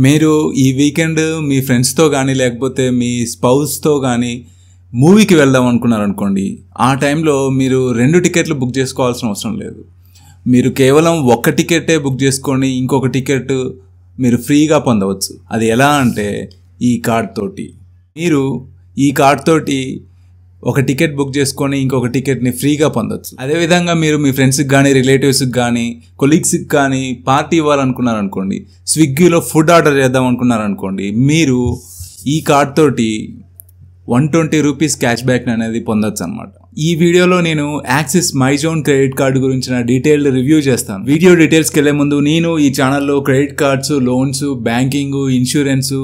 మీరు ఈ వీకెండ్ మీ ఫ్రెండ్స్తో కానీ లేకపోతే మీ స్పౌస్తో కానీ మూవీకి వెళ్దాం అనుకున్నారనుకోండి. ఆ టైంలో మీరు 2 టికెట్లు బుక్ చేసుకోవాల్సిన అవసరం లేదు. మీరు కేవలం 1 టికెట్టే బుక్ చేసుకొని ఇంకొక టికెట్ మీరు ఫ్రీగా పొందవచ్చు. అది ఎలా అంటే ఈ కార్డ్ తోటి. మీరు ఈ కార్డ్ తోటి ఒక టికెట్ బుక్ చేసుకొని ఇంకొక టికెట్ని ఫ్రీగా పొందొచ్చు. అదేవిధంగా మీరు మీ ఫ్రెండ్స్కి కానీ రిలేటివ్స్కి కానీ కొలీగ్స్కి కానీ పార్టీ ఇవ్వాలనుకున్నారనుకోండి, స్విగ్గీలో ఫుడ్ ఆర్డర్ చేద్దాం అనుకున్నారనుకోండి, మీరు ఈ కార్డ్ తోటి 120 రూపీస్ క్యాష్ బ్యాక్ అనేది పొందొచ్చు అనమాట. ఈ వీడియోలో నేను యాక్సిస్ మైజోన్ క్రెడిట్ కార్డు గురించిన డీటెయిల్డ్ రివ్యూ చేస్తాను. వీడియో డీటెయిల్స్కి వెళ్ళే ముందు నేను ఈ ఛానల్లో credit cards, loans, banking, insurance,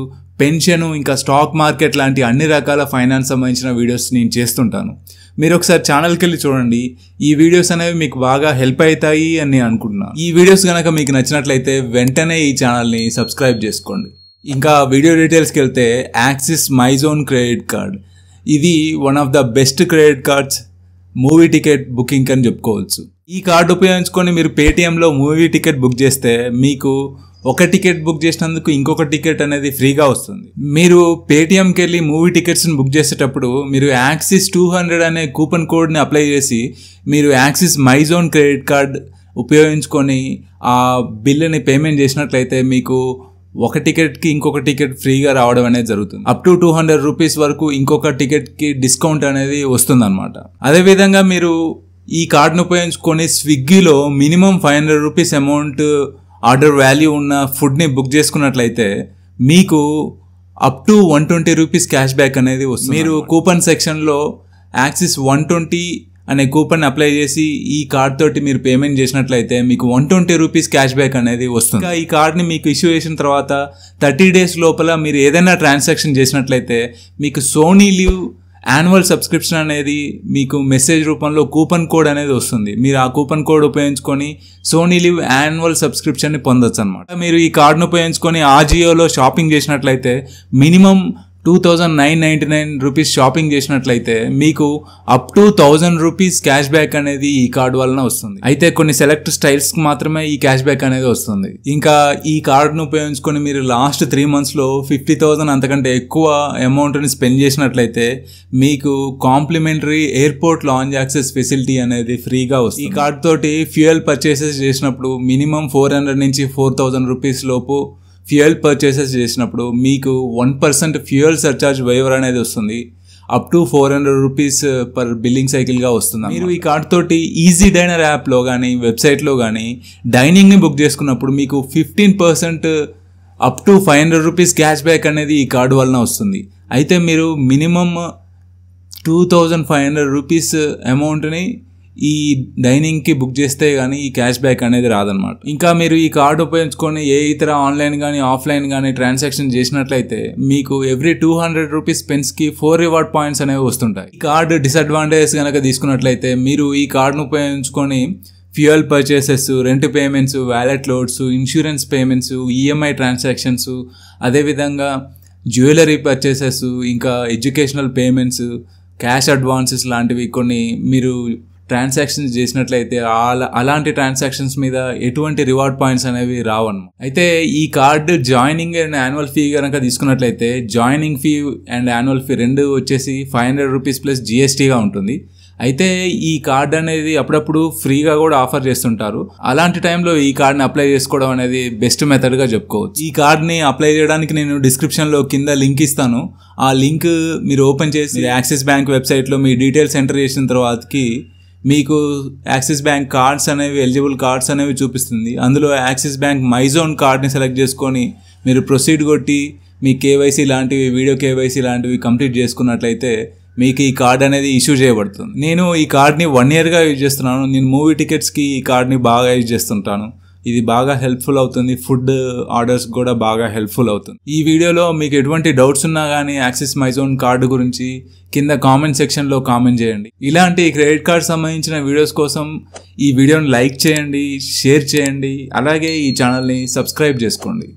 pension, ఇంకా స్టాక్ మార్కెట్ లాంటి అన్ని రకాల ఫైనాన్స్ సంబంధించిన వీడియోస్ నేను చేస్తుంటాను. మీరు ఒకసారి ఛానల్కి వెళ్ళి చూడండి. ఈ వీడియోస్ అనేవి మీకు బాగా హెల్ప్ అవుతాయి అని నేను అనుకుంటున్నాను. ఈ వీడియోస్ కనుక మీకు నచ్చినట్లయితే వెంటనే ఈ ఛానల్ని సబ్స్క్రైబ్ చేసుకోండి. ఇంకా వీడియో డీటెయిల్స్కి వెళ్తే యాక్సిస్ మైజోన్ క్రెడిట్ కార్డ్ ఇది one of the best credit cards movie ticket booking అని చెప్పుకోవచ్చు. ఈ కార్డు ఉపయోగించుకొని మీరు పేటిఎంలో మూవీ టికెట్ బుక్ చేస్తే మీకు ఒక టికెట్ బుక్ చేసినందుకు ఇంకొక టికెట్ అనేది ఫ్రీగా వస్తుంది. మీరు పేటిఎంకి వెళ్ళి మూవీ టికెట్స్ని బుక్ చేసేటప్పుడు మీరు యాక్సిస్ 200 అనే కూపన్ కోడ్ని అప్లై చేసి మీరు యాక్సిస్ మైజోన్ క్రెడిట్ కార్డ్ ఉపయోగించుకొని ఆ బిల్లుని పేమెంట్ చేసినట్లయితే మీకు ఒక టికెట్కి ఇంకొక టికెట్ ఫ్రీగా రావడం అనేది జరుగుతుంది. అప్ టు 200 రూపీస్ వరకు ఇంకొక టికెట్కి డిస్కౌంట్ అనేది వస్తుంది అనమాట. అదేవిధంగా మీరు ఈ కార్డును ఉపయోగించుకొని స్విగ్గీలో minimum 500 rupees amount order value ఉన్న ఫుడ్ని బుక్ చేసుకున్నట్లయితే మీకు up to 120 rupees cash back అనేది వస్తుంది. మీరు కూపన్ సెక్షన్లో యాక్సిస్ 120 అనే కూపన్ అప్లై చేసి ఈ కార్డ్ తోటి మీరు పేమెంట్ చేసినట్లయితే మీకు 120 రూపీస్ క్యాష్ బ్యాక్ అనేది వస్తుంది. ఇంకా ఈ కార్డ్ని మీకు ఇష్యూ చేసిన తర్వాత 30 డేస్ లోపల మీరు ఏదైనా ట్రాన్సాక్షన్ చేసినట్లయితే మీకు సోనీ లివ్ యాన్యువల్ సబ్స్క్రిప్షన్ అనేది మీకు మెసేజ్ రూపంలో కూపన్ కోడ్ అనేది వస్తుంది. మీరు ఆ కూపన్ కోడ్ ఉపయోగించుకొని సోనీ లివ్ యాన్యువల్ సబ్స్క్రిప్షన్ని పొందొచ్చు అనమాట. మీరు ఈ కార్డును ఉపయోగించుకొని ఆజియోలో షాపింగ్ చేసినట్లయితే మినిమం 2999 రూపీస్ షాపింగ్ చేసినట్లయితే మీకు up to 1000 rupees cash back అనేది ఈ కార్డు వలన వస్తుంది. అయితే కొన్ని సెలెక్ట్ స్టైల్స్కి మాత్రమే ఈ క్యాష్ బ్యాక్ అనేది వస్తుంది. ఇంకా ఈ కార్డును ఉపయోగించుకొని మీరు లాస్ట్ 3 మంత్స్లో 50,000 అంతకంటే ఎక్కువ అమౌంట్ని స్పెండ్ చేసినట్లయితే మీకు complimentary airport lounge access facility అనేది ఫ్రీగా వస్తుంది. ఈ కార్డు తోటి ఫ్యూయల్ పర్చేసెస్ చేసినప్పుడు మినిమం 400 నుంచి 4,000 రూపీస్ లోపు ఫ్యూయల్ పర్చేసెస్ చేసినప్పుడు మీకు 1% ఫ్యూయల్ సర్చార్జ్ వైవర్ అనేది వస్తుంది. Up to 400 rupees per billing సైకిల్గా వస్తుంది. మీరు ఈ కార్డ్ తోటి ఈజీ డైనర్ యాప్లో కానీ వెబ్సైట్లో కానీ డైనింగ్ని బుక్ చేసుకున్నప్పుడు మీకు 15% up to 500 rupees cash back అనేది ఈ కార్డు వలన వస్తుంది. అయితే మీరు మినిమం 2500 రూపీస్ అమౌంట్ని ఈ డైనింగ్కి బుక్ చేస్తే కానీ ఈ క్యాష్ బ్యాక్ అనేది రాదనమాట. ఇంకా మీరు ఈ కార్డు ఉపయోగించుకొని ఏ ఇతర ఆన్లైన్ కానీ ఆఫ్లైన్ కానీ ట్రాన్సాక్షన్ చేసినట్లయితే మీకు ఎవ్రీ 200 రూపీస్ స్పెండ్స్కి 4 రివార్డ్ పాయింట్స్ అనేవి వస్తుంటాయి. ఈ కార్డు డిసడ్వాంటేజెస్ కనుక తీసుకున్నట్లయితే మీరు ఈ కార్డును ఉపయోగించుకొని fuel purchases, rent payments, wallet loads, insurance payments, EMI transactions, అదేవిధంగా జ్యువెలరీ పర్చేసెస్, ఇంకా ఎడ్యుకేషనల్ పేమెంట్స్, క్యాష్ అడ్వాన్సెస్ లాంటివి కొన్ని మీరు ట్రాన్సాక్షన్స్ చేసినట్లయితే అలాంటి ట్రాన్సాక్షన్స్ మీద ఎటువంటి రివార్డ్ పాయింట్స్ అనేవి రావన్నమాట. అయితే ఈ card joining and annual fee కనుక తీసుకున్నట్లయితే joining fee and annual fee రెండు వచ్చేసి 500 రూపీస్ ప్లస్ జిఎస్టీగా ఉంటుంది. అయితే ఈ కార్డ్ అనేది అప్పుడప్పుడు ఫ్రీగా కూడా ఆఫర్ చేస్తుంటారు. అలాంటి టైంలో ఈ కార్డ్ని అప్లై చేసుకోవడం అనేది బెస్ట్ మెథడ్గా చెప్పుకోవచ్చు. ఈ కార్డ్ని అప్లై చేయడానికి నేను డిస్క్రిప్షన్లో కింద లింక్ ఇస్తాను. ఆ లింక్ మీరు ఓపెన్ చేసి యాక్సిస్ బ్యాంక్ వెబ్సైట్లో మీ డీటెయిల్స్ ఎంటర్ చేసిన తర్వాతకి మీకు యాక్సిస్ బ్యాంక్ కార్డ్స్ అనేవి ఎలిజిబుల్ కార్డ్స్ అనేవి చూపిస్తుంది. అందులో యాక్సిస్ బ్యాంక్ మైజోన్ కార్డ్ని సెలెక్ట్ చేసుకొని మీరు ప్రొసీడ్ కొట్టి మీ కేవైసీ లాంటివి, వీడియో కేవైసీ లాంటివి కంప్లీట్ చేసుకున్నట్లయితే మీకు ఈ కార్డ్ అనేది ఇష్యూ చేయబడుతుంది. నేను ఈ కార్డ్ని 1 ఇయర్గా యూజ్ చేస్తున్నాను. నేను మూవీ టికెట్స్కి ఈ కార్డ్ని బాగా యూజ్ చేస్తుంటాను. ఇది బాగా హెల్ప్ఫుల్ అవుతుంది. ఫుడ్ ఆర్డర్స్ కూడా బాగా హెల్ప్ఫుల్ అవుతుంది. ఈ వీడియోలో మీకు ఎటువంటి డౌట్స్ ఉన్నా కానీ యాక్సిస్ మైజోన్ కార్డు గురించి కింద కామెంట్ సెక్షన్లో కామెంట్ చేయండి. ఇలాంటి క్రెడిట్ కార్డ్ సంబంధించిన వీడియోస్ కోసం ఈ వీడియోని లైక్ చేయండి, షేర్ చేయండి, అలాగే ఈ ఛానల్ని సబ్స్క్రైబ్ చేసుకోండి.